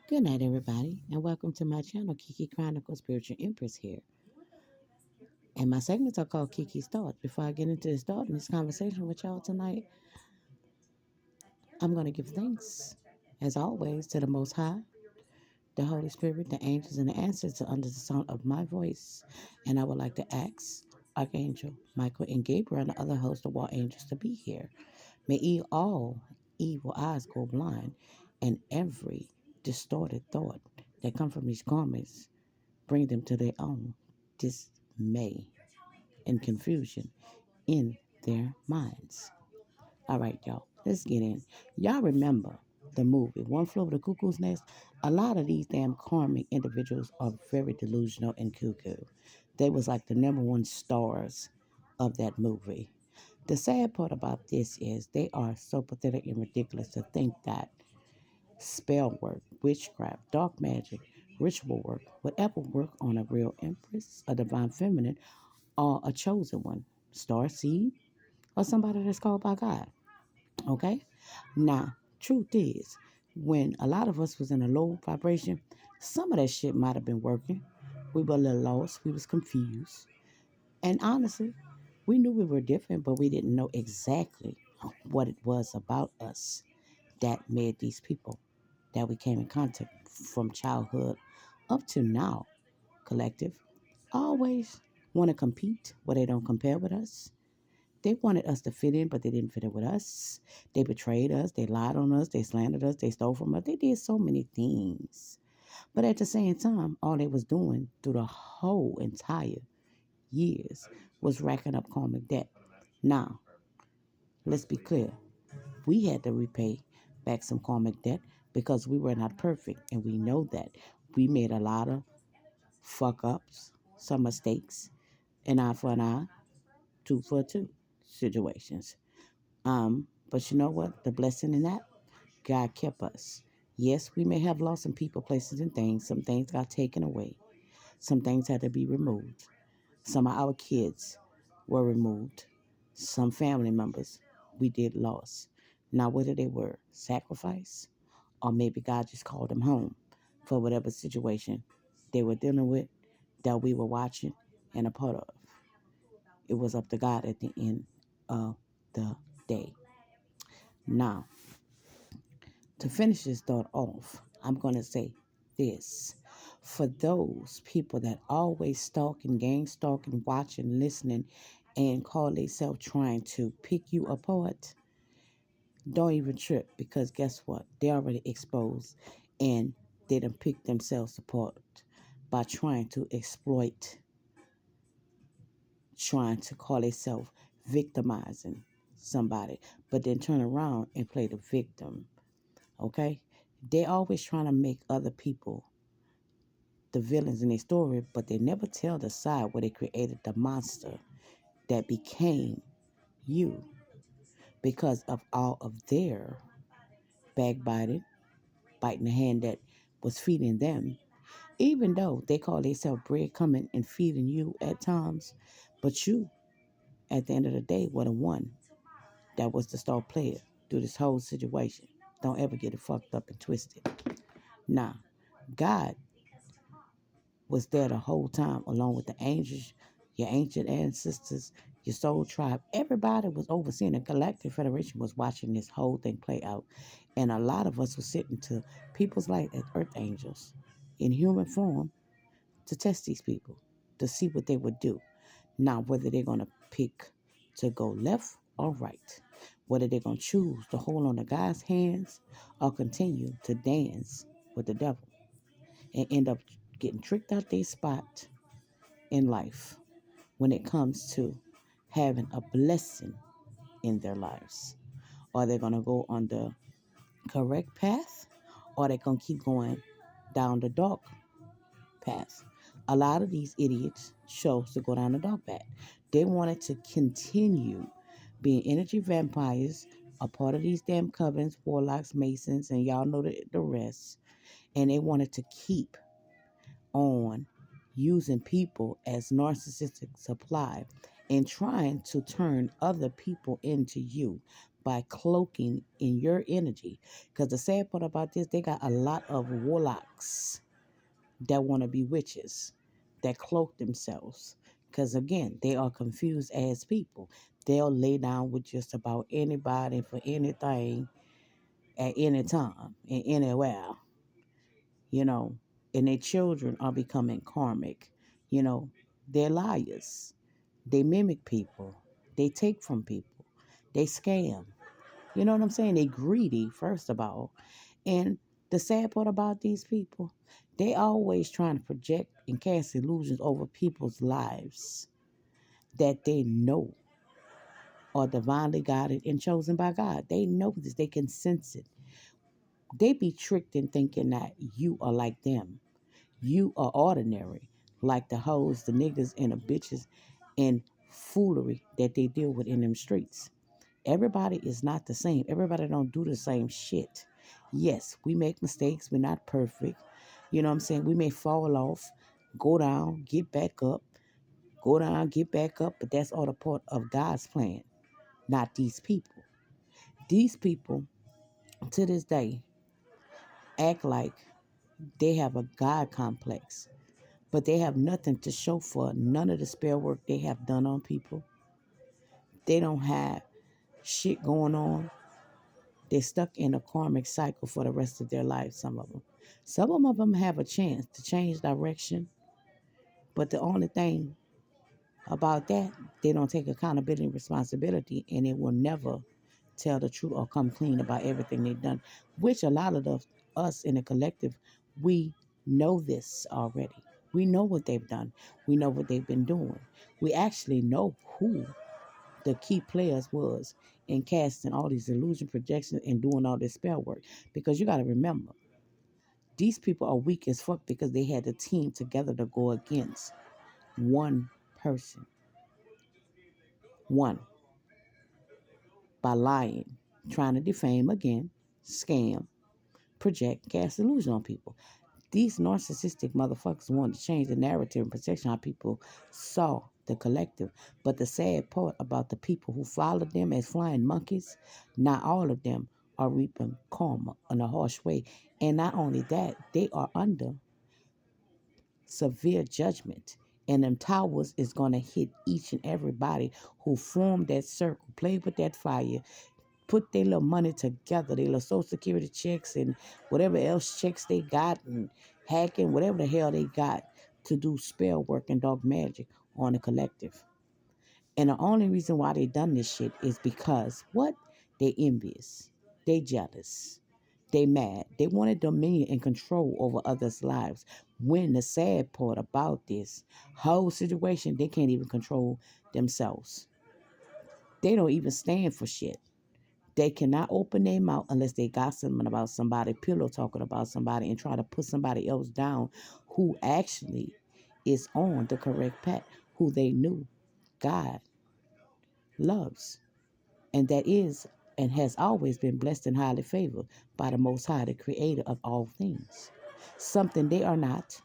Good night, everybody, and welcome to my channel, Kiki Chronicles Spiritual Empress here. And my segments are called Kiki's Thoughts. Before I get into this thought and this conversation with y'all tonight, I'm going to give thanks, as always, to the Most High, the Holy Spirit, the angels, and the ancestors under the sound of my voice. And I would like to ask Archangel Michael and Gabriel and the other hosts of war angels to be here. May all evil eyes go blind, and every distorted thought that come from these garments bring them to their own dismay and confusion in their minds. All right, y'all, let's get in. Y'all remember the movie One Flew Over the Cuckoo's Nest? A lot of these damn karmic individuals are very delusional and cuckoo. They was like the number one stars of that movie. The sad part about this is they are so pathetic and ridiculous to think that spell work, witchcraft, dark magic, ritual work, whatever work on a real empress, a divine feminine, or a chosen one, star seed, or somebody that's called by God. Okay? Now, truth is, when a lot of us was in a low vibration, some of that shit might have been working. We were a little lost, we was confused. And honestly, we knew we were different, but we didn't know exactly what it was about us that made these people that we came in contact from childhood up to now, collective, always want to compete where they don't compare with us. They wanted us to fit in, but they didn't fit in with us. They betrayed us. They lied on us. They slandered us. They stole from us. They did so many things. But at the same time, all they was doing through the whole entire years was racking up karmic debt. Now, let's be clear. We had to repay back some karmic debt because we were not perfect. And we know that. We made a lot of fuck ups, some mistakes, an eye for an eye, tooth for a tooth situations. But you know what? The blessing in that, God kept us. Yes, we may have lost some people, places, and things. Some things got taken away. Some things had to be removed. Some of our kids were removed. Some family members we did lose. Now, whether they were sacrificed or maybe God just called them home for whatever situation they were dealing with that we were watching and a part of. It was up to God at the end of the day. Now, to finish this thought off, I'm going to say this. For those people that always stalk and gang stalk and watch and listening and call themselves trying to pick you apart, don't even trip because guess what? They already exposed and they done pick themselves apart by trying to exploit, trying to call themselves victimizing somebody, but then turn around and play the victim. Okay? They always trying to make other people the villains in their story, but they never tell the side where they created the monster that became you because of all of their backbiting, biting the hand that was feeding them. Even though they call themselves bread coming and feeding you at times, but you, at the end of the day, were the one that was the star player through this whole situation. Don't ever get it fucked up and twisted. Now, God was there the whole time, along with the angels, your ancient ancestors, your soul tribe. Everybody was overseeing. The Galactic Federation was watching this whole thing play out. And a lot of us were sitting to people's light as earth angels in human form to test these people, to see what they would do. Now, whether they're going to pick to go left or right, whether they're going to choose to hold on to God's hands or continue to dance with the devil and end up getting tricked out their spot in life when it comes to having a blessing in their lives. Are they going to go on the correct path or are they going to keep going down the dark path? A lot of these idiots chose to go down the dark path. They wanted to continue being energy vampires, a part of these damn covens, warlocks, masons, and y'all know the rest. And they wanted to keep on using people as narcissistic supply and trying to turn other people into you by cloaking in your energy. Because the sad part about this, they got a lot of warlocks that want to be witches that cloak themselves. Because again, they are confused as people. They'll lay down with just about anybody for anything at any time and anywhere, you know, and their children are becoming karmic. You know, they're liars. They mimic people. They take from people. They scam. You know what I'm saying? They greedy, first of all. And the sad part about these people, they always trying to project and cast illusions over people's lives that they know are divinely guided and chosen by God. They know this. They can sense it. They be tricked in thinking that you are like them. You are ordinary, like the hoes, the niggas, and the bitches and foolery that they deal with in them streets. Everybody is not the same. Everybody don't do the same shit. Yes, we make mistakes. We're not perfect. You know what I'm saying? We may fall off, go down, get back up, go down, get back up, but that's all a part of God's plan, not these people. These people, to this day, act like they have a God complex, but they have nothing to show for none of the spell work they have done on people. They don't have shit going on. They're stuck in a karmic cycle for the rest of their life, some of them. Some of them have a chance to change direction, but the only thing about that, they don't take accountability and responsibility, and they will never tell the truth or come clean about everything they've done, which a lot of us in the collective, we know this already. We know what they've done. We know what they've been doing. We actually know who the key players was in casting all these illusion projections and doing all this spell work. Because you got to remember, these people are weak as fuck because they had a team together to go against one person. One. By lying, trying to defame again, scam, project, cast illusion on people. These narcissistic motherfuckers wanted to change the narrative and perception how people saw the collective. But the sad part about the people who followed them as flying monkeys, not all of them are reaping karma in a harsh way. And not only that, they are under severe judgment. And them towers is going to hit each and everybody who formed that circle, played with that fire, put their little money together, their little social security checks and whatever else checks they got and hacking, whatever the hell they got to do spell work and dark magic on the collective. And the only reason why they done this shit is because what? They envious. They jealous. They mad. They wanted dominion and control over others' lives. When the sad part about this whole situation, they can't even control themselves. They don't even stand for shit. They cannot open their mouth unless they gossiping about somebody, pillow talking about somebody, and try to put somebody else down who actually is on the correct path, who they knew God loves, and that is and has always been blessed and highly favored by the Most High, the Creator of all things. Something they are not.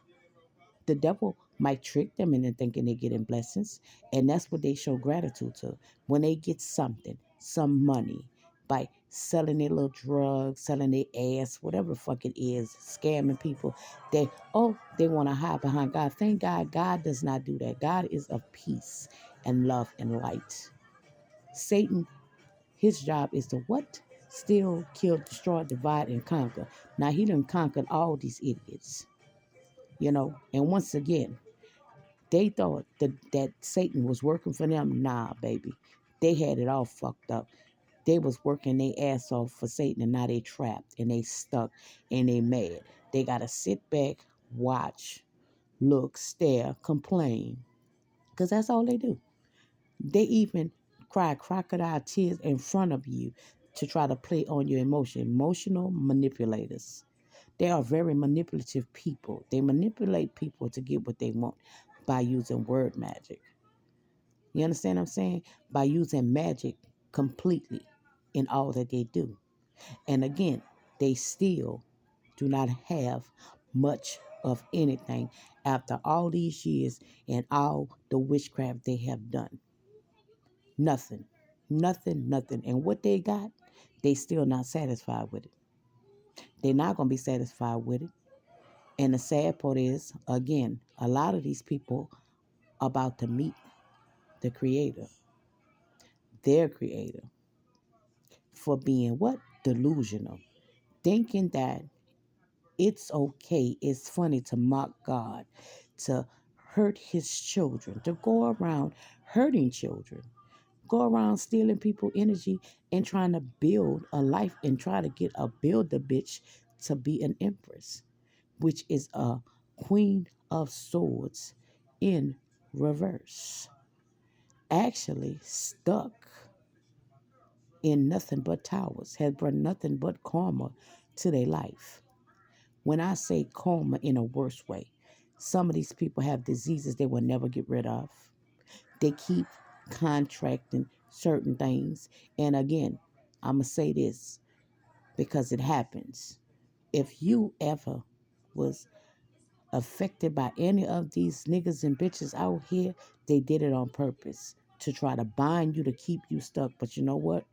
The devil might trick them into thinking they're getting blessings, and that's what they show gratitude to. When they get something, some money, by selling their little drugs, selling their ass, whatever the fuck it is, scamming people, they want to hide behind God. Thank God, God does not do that. God is of peace and love and light. Satan, his job is to what? Steal, kill, destroy, divide, and conquer. Now, he done conquered all these idiots, and once again, they thought that Satan was working for them. Nah, baby. They had it all fucked up. They was working their ass off for Satan, and now they trapped and they stuck and they mad. They gotta sit back, watch, look, stare, complain. Because that's all they do. They even cry crocodile tears in front of you to try to play on your emotion. Emotional manipulators. They are very manipulative people. They manipulate people to get what they want by using word magic. You understand what I'm saying? By using magic completely in all that they do. And again, they still do not have much of anything after all these years and all the witchcraft they have done. Nothing. Nothing, nothing. And what they got, they still not satisfied with it. They're not gonna be satisfied with it. And the sad part is, again, a lot of these people about to meet the creator, their creator, for being what? Delusional. Thinking that it's okay, it's funny to mock God, to hurt his children, to go around hurting children, go around stealing people energy and trying to build a life and try to get a builder bitch to be an empress, which is a queen of swords in reverse. Actually stuck in nothing but towers, has brought nothing but karma to their life. When I say karma in a worse way, some of these people have diseases they will never get rid of. They keep contracting certain things. And again, I'm going to say this because it happens. If you ever was affected by any of these niggas and bitches out here, they did it on purpose to try to bind you to keep you stuck. But you know what?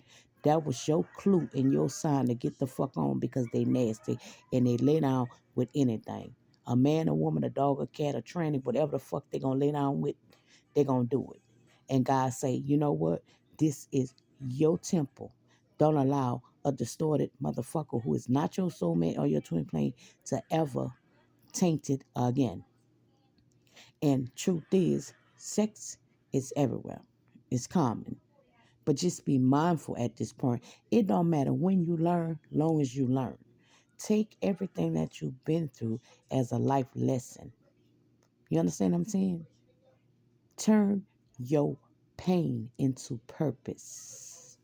That was your clue and your sign to get the fuck on because they nasty and they lay down with anything. A man, a woman, a dog, a cat, a tranny, whatever the fuck they gonna lay down with, they gonna do it. And God say, you know what? This is your temple. Don't allow a distorted motherfucker who is not your soulmate or your twin flame to ever taint it again. And truth is, sex is everywhere. It's common. But just be mindful at this point. It don't matter when you learn, long as you learn. Take everything that you've been through as a life lesson. You understand what I'm saying? Turn your pain into purpose.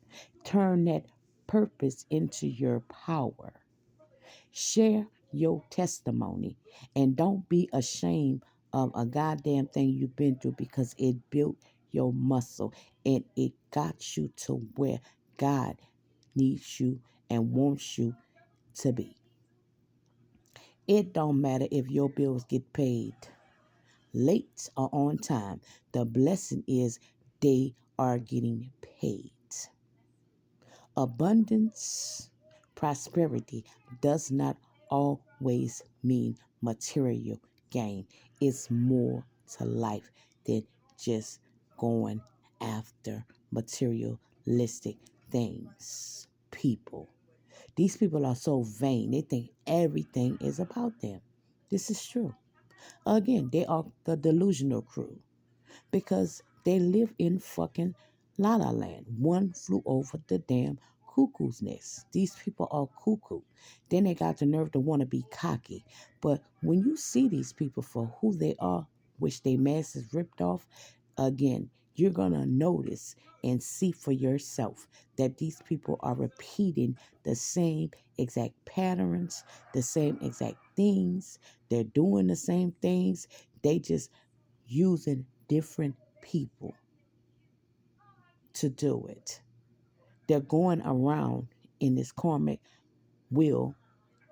Turn that purpose into your power. Share your testimony and don't be ashamed of a goddamn thing you've been through because it built your muscle and it got you to where God needs you and wants you to be. It don't matter if your bills get paid late or on time. The blessing is they are getting paid. Abundance, prosperity does not always mean material gain. It's more to life than just going after materialistic things. People. These people are so vain. They think everything is about them. This is true. Again, they are the delusional crew because they live in fucking La La Land. One flew over the damn cuckoo's nest. These people are cuckoo. Then they got the nerve to want to be cocky. But when you see these people for who they are, which they masses ripped off, again, you're going to notice and see for yourself that these people are repeating the same exact patterns, the same exact things. They're doing the same things. They just using different people to do it. They're going around in this karmic wheel,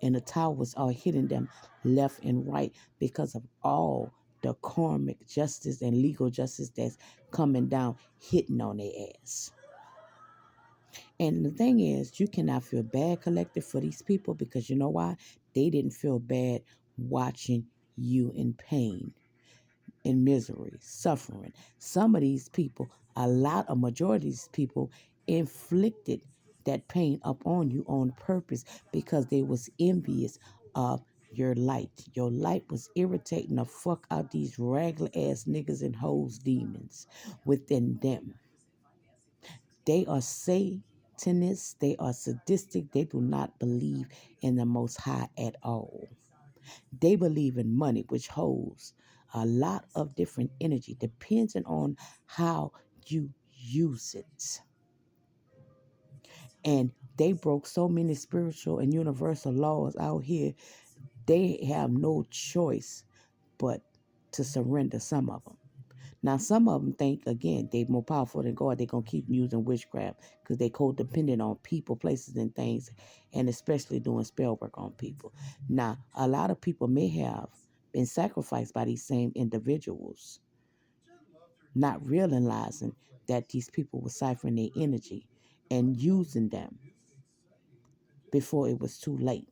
and the towers are hitting them left and right because of all the karmic justice and legal justice that's coming down, hitting on their ass. And the thing is, you cannot feel bad, collective, for these people because you know why? They didn't feel bad watching you in pain, in misery, suffering. Some of these people, a majority of these people inflicted that pain upon you on purpose because they was envious of your light. Your light was irritating the fuck out these regular ass niggas and hoes demons within them. They are Satanists, they are sadistic, they do not believe in the Most High at all. They believe in money, which holds a lot of different energy, depending on how you use it. And they broke so many spiritual and universal laws out here, they have no choice but to surrender some of them. Now, some of them think, again, they're more powerful than God. They're going to keep using witchcraft because they codependent on people, places, and things, and especially doing spell work on people. Now, a lot of people may have been sacrificed by these same individuals, not realizing that these people were ciphering their energy and using them before it was too late.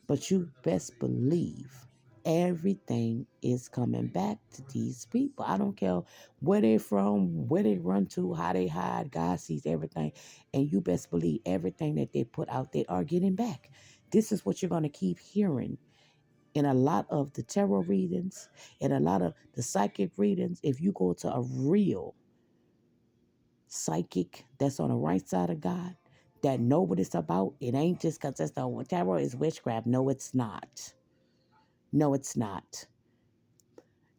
But you best believe everything is coming back to these people. I don't care where they're from, where they run to, how they hide. God sees everything. And you best believe everything that they put out, they are getting back. This is what you're going to keep hearing in a lot of the tarot readings, in a lot of the psychic readings. If you go to a real psychic that's on the right side of God, that know what it's about, it ain't just because that's the tarot is witchcraft. No, it's not. No, it's not.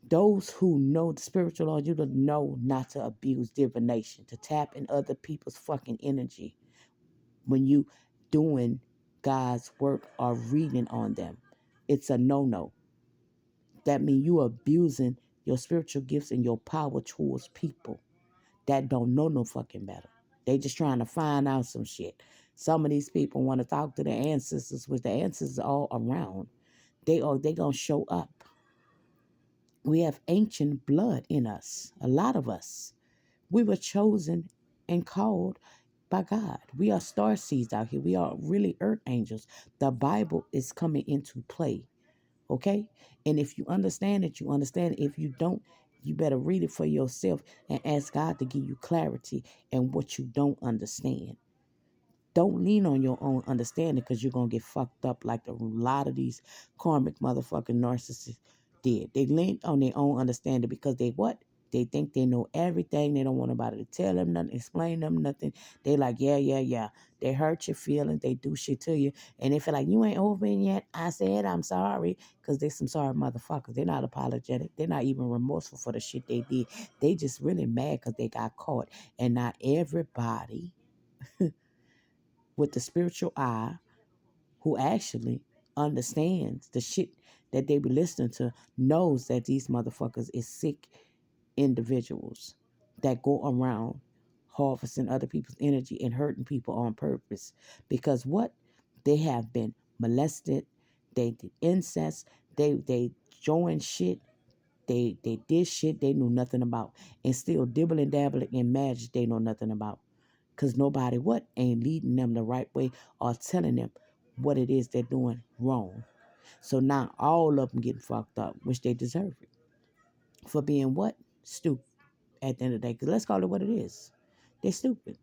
Those who know the spiritual law, you to know not to abuse divination, to tap in other people's fucking energy when you doing God's work or reading on them. It's a no-no. That means you abusing your spiritual gifts and your power towards people that don't know no fucking better. They just trying to find out some shit. Some of these people want to talk to their ancestors, which the ancestors are all around. They gonna show up. We have ancient blood in us, a lot of us. We were chosen and called by God. We are star seeds out here. We are really earth angels. The Bible is coming into play, okay? And if you understand it, you understand it. If you don't, you better read it for yourself and ask God to give you clarity and what you don't understand. Don't lean on your own understanding because you're going to get fucked up like a lot of these karmic motherfucking narcissists did. They leaned on their own understanding because they what? They think they know everything. They don't want nobody to tell them nothing, explain them nothing. They like, yeah, yeah, yeah. They hurt your feelings. They do shit to you. And they feel like, you ain't over it yet. I said I'm sorry because they some sorry motherfuckers. They're not apologetic. They're not even remorseful for the shit they did. They just really mad because they got caught. And not everybody with the spiritual eye who actually understands the shit that they be listening to knows that these motherfuckers is sick individuals that go around harvesting other people's energy and hurting people on purpose. Because what? They have been molested, they did incest, they joined shit, they did shit they knew nothing about, and still dibbling dabbling in magic they know nothing about. Because nobody what ain't leading them the right way or telling them what it is they're doing wrong. So now all of them getting fucked up, which they deserve it. For being what? Stupid at the end of the day. Because let's call it what it is. They're stupid.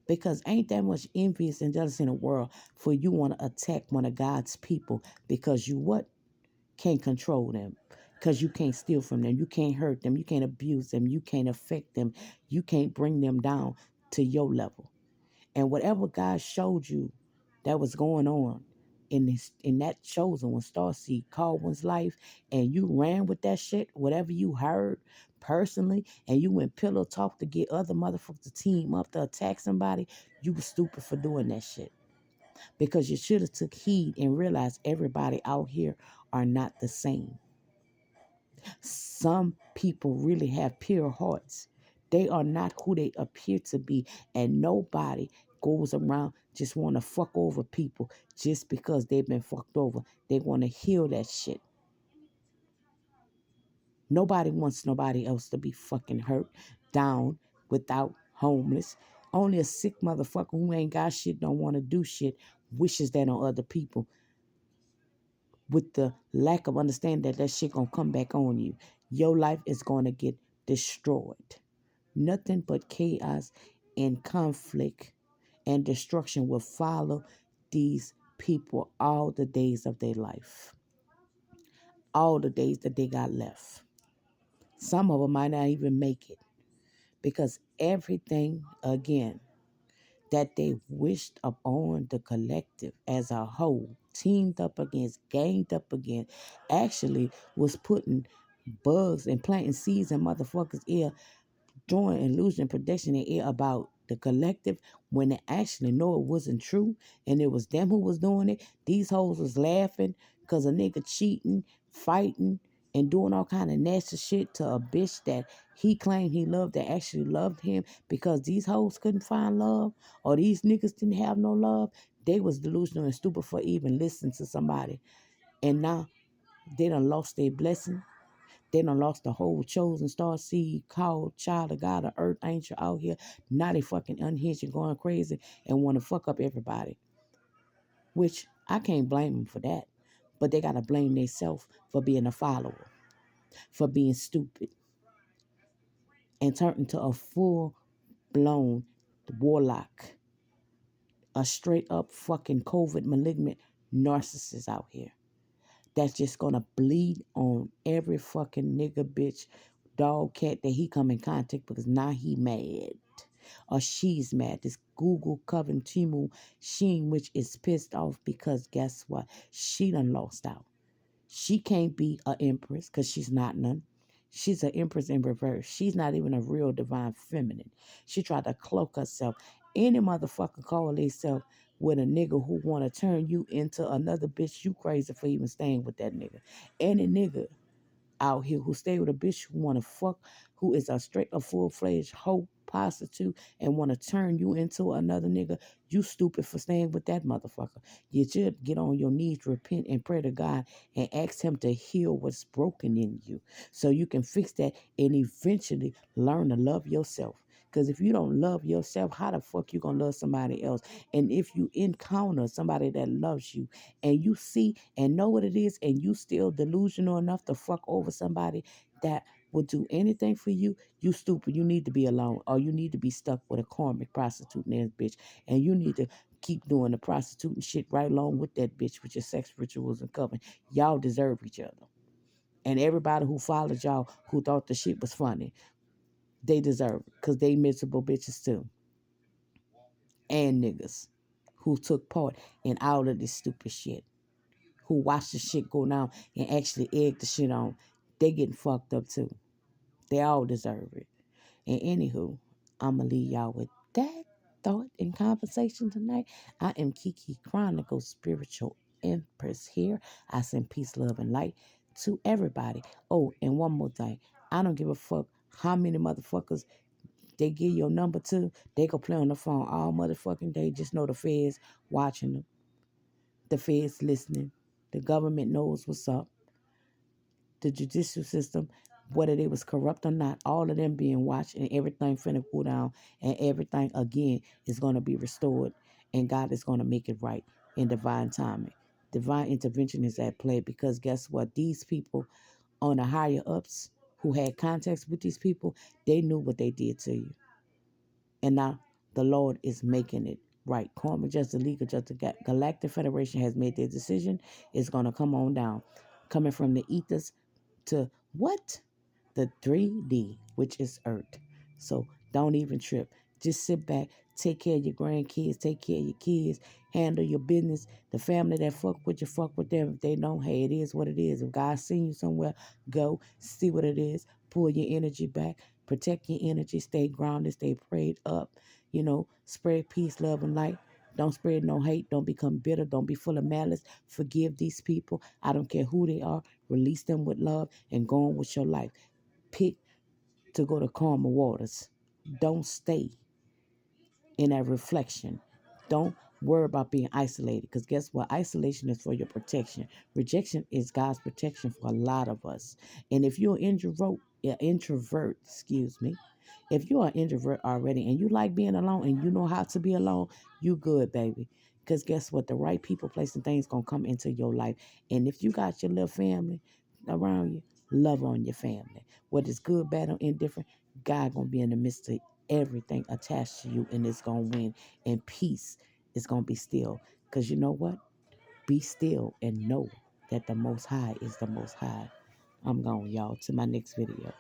Because ain't that much envious and jealousy in the world for you want to attack one of God's people because you what? Can't control them. Because you can't steal from them. You can't hurt them. You can't abuse them. You can't affect them. You can't bring them down to your level. And whatever God showed you that was going on in that chosen one, starseed called one's life, and you ran with that shit, whatever you heard personally, and you went pillow talk to get other motherfuckers to team up to attack somebody, you were stupid for doing that shit. Because you should have took heed and realized everybody out here are not the same. Some people really have pure hearts. They are not who they appear to be, and nobody goes around just want to fuck over people just because they've been fucked over. They want to heal that shit. Nobody wants nobody else to be fucking hurt, down, without, homeless. Only a sick motherfucker who ain't got shit, don't want to do shit, wishes that on other people with the lack of understanding that shit gonna come back on you. Your life is gonna get destroyed. Nothing but chaos and conflict and destruction will follow these people all the days of their life. All the days that they got left. Some of them might not even make it because everything, again, that they wished upon the collective as a whole, teamed up against, ganged up against, actually was putting bugs and planting seeds in motherfuckers' ear, drawing illusion, protection in ear about the collective when they actually know it wasn't true and it was them who was doing it. These hoes was laughing because a nigga cheating, fighting, and doing all kind of nasty shit to a bitch that he claimed he loved that actually loved him because these hoes couldn't find love or these niggas didn't have no love. They was delusional and stupid for even listening to somebody. And now they done lost their blessing. They done lost the whole chosen star seed called child of God, the earth angel out here. Now they fucking unhinged and going crazy and want to fuck up everybody. Which I can't blame them for that. But they got to blame themselves for being a follower, for being stupid, and turned into a full-blown warlock, a straight-up fucking COVID malignant narcissist out here. That's just gonna bleed on every fucking nigga, bitch, dog, cat that he come in contact because now he mad. Or she's mad. This Google Coven Timu Sheen, which is pissed off because guess what? She done lost out. She can't be an empress because she's not none. She's an empress in reverse. She's not even a real divine feminine. She tried to cloak herself. Any motherfucker call themselves with a nigga who want to turn you into another bitch, you crazy for even staying with that nigga. Any nigga out here who stay with a bitch who want to fuck, who is a full-fledged hoe prostitute and want to turn you into another nigga, you stupid for staying with that motherfucker. You should get on your knees, repent, and pray to God and ask him to heal what's broken in you so you can fix that and eventually learn to love yourself. Because if you don't love yourself, how the fuck you gonna love somebody else? And if you encounter somebody that loves you and you see and know what it is and you still delusional enough to fuck over somebody that would do anything for you, you stupid. You need to be alone or you need to be stuck with a karmic prostitute and ass bitch. And you need to keep doing the prostitute and shit right along with that bitch with your sex rituals and coven. Y'all deserve each other. And everybody who followed y'all who thought the shit was funny, they deserve it because they miserable bitches too. And niggas who took part in all of this stupid shit, who watched the shit go down and actually egg the shit on, they getting fucked up too. They all deserve it. And anywho, I'ma leave y'all with that thought and conversation tonight. I am Kiki Chronicles Spiritual Empress here. I send peace, love, and light to everybody. Oh, and one more thing. I don't give a fuck how many motherfuckers they give your number to. They go play on the phone all motherfucking day. Just know the feds watching them. The feds listening. The government knows what's up. The judicial system, whether they was corrupt or not, all of them being watched and everything finna go down and everything again is going to be restored and God is going to make it right in divine timing. Divine intervention is at play because guess what? These people on the higher ups who had contacts with these people, they knew what they did to you. And now the Lord is making it right. Karma Justice League of Justice Galactic Federation has made their decision. It's going to come on down. Coming from the ethers to what? The 3D, which is Earth. So don't even trip. Just sit back, take care of your grandkids, take care of your kids, handle your business. The family that fuck with them. If they don't, hey, it is what it is. If God send you somewhere, go see what it is. Pull your energy back. Protect your energy. Stay grounded. Stay prayed up. Spread peace, love, and light. Don't spread no hate. Don't become bitter. Don't be full of malice. Forgive these people. I don't care who they are. Release them with love and go on with your life. Pick to go to calmer waters. Don't stay in that reflection. Don't worry about being isolated because guess what? Isolation is for your protection. Rejection is God's protection for a lot of us. And if you're an introvert, excuse me, if you're an introvert already and you like being alone and you know how to be alone, you good, baby. Because guess what? The right people, place, and things going to come into your life. And if you got your little family around you, love on your family. Whether it's good, bad, or indifferent, God going to be in the midst of everything attached to you and it's going to win. And peace is going to be still. Because you know what? Be still and know that the Most High is the Most High. I'm gone, y'all. To my next video.